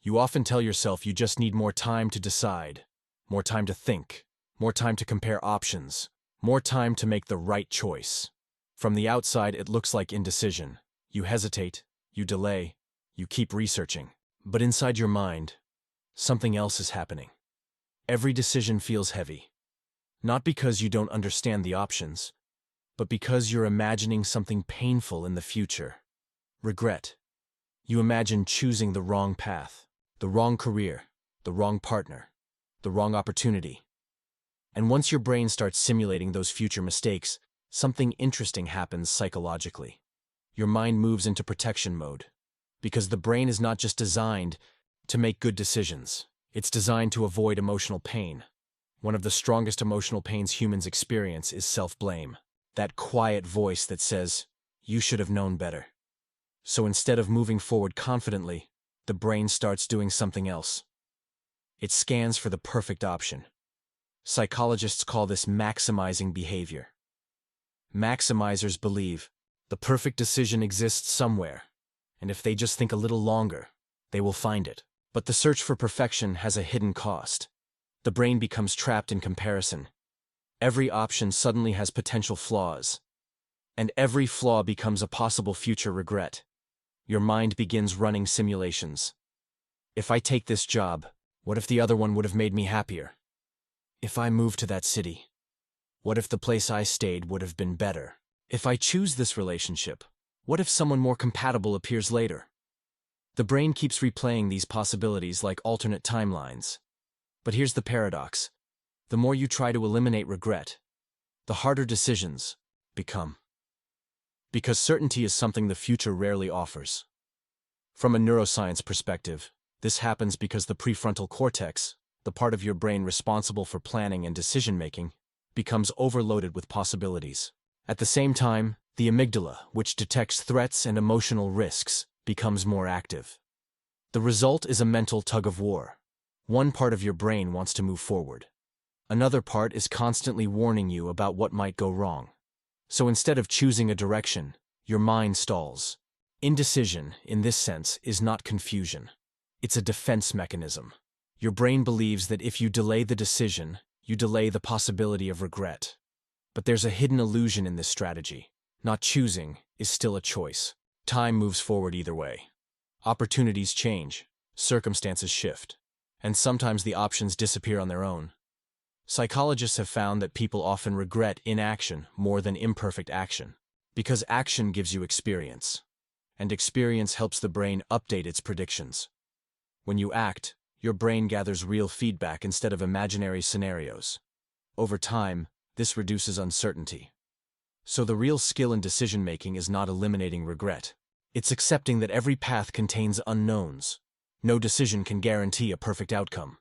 You often tell yourself you just need more time to decide, more time to think, more time to compare options, more time to make the right choice. From the outside, it looks like indecision. You hesitate, you delay, you keep researching. But inside your mind, something else is happening. Every decision feels heavy. Not because you don't understand the options, but because you're imagining something painful in the future. Regret. You imagine choosing the wrong path, the wrong career, the wrong partner, the wrong opportunity. And once your brain starts simulating those future mistakes, something interesting happens psychologically. Your mind moves into protection mode. Because the brain is not just designed to make good decisions. It's designed to avoid emotional pain. One of the strongest emotional pains humans experience is self-blame. That quiet voice that says, "You should have known better." So instead of moving forward confidently, the brain starts doing something else. It scans for the perfect option. Psychologists call this maximizing behavior. Maximizers believe the perfect decision exists somewhere, and if they just think a little longer, they will find it. But the search for perfection has a hidden cost. The brain becomes trapped in comparison. Every option suddenly has potential flaws, and every flaw becomes a possible future regret. Your mind begins running simulations. If I take this job, what if the other one would have made me happier? If I moved to that city, what if the place I stayed would have been better? If I choose this relationship, what if someone more compatible appears later? The brain keeps replaying these possibilities like alternate timelines. But here's the paradox. The more you try to eliminate regret, the harder decisions become. Because certainty is something the future rarely offers. From a neuroscience perspective, this happens because the prefrontal cortex, the part of your brain responsible for planning and decision-making, becomes overloaded with possibilities. At the same time, the amygdala, which detects threats and emotional risks, becomes more active. The result is a mental tug-of-war. One part of your brain wants to move forward. Another part is constantly warning you about what might go wrong. So instead of choosing a direction, your mind stalls. Indecision, in this sense, is not confusion. It's a defense mechanism. Your brain believes that if you delay the decision, you delay the possibility of regret. But there's a hidden illusion in this strategy. Not choosing is still a choice. Time moves forward either way. Opportunities change, circumstances shift, and sometimes the options disappear on their own. Psychologists have found that people often regret inaction more than imperfect action, because action gives you experience, and experience helps the brain update its predictions. When you act, your brain gathers real feedback instead of imaginary scenarios. Over time, this reduces uncertainty. So the real skill in decision-making is not eliminating regret. It's accepting that every path contains unknowns. No decision can guarantee a perfect outcome.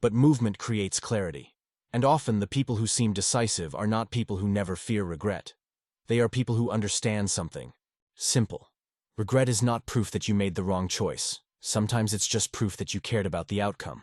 But movement creates clarity. And often the people who seem decisive are not people who never fear regret. They are people who understand something simple. Regret is not proof that you made the wrong choice. Sometimes it's just proof that you cared about the outcome.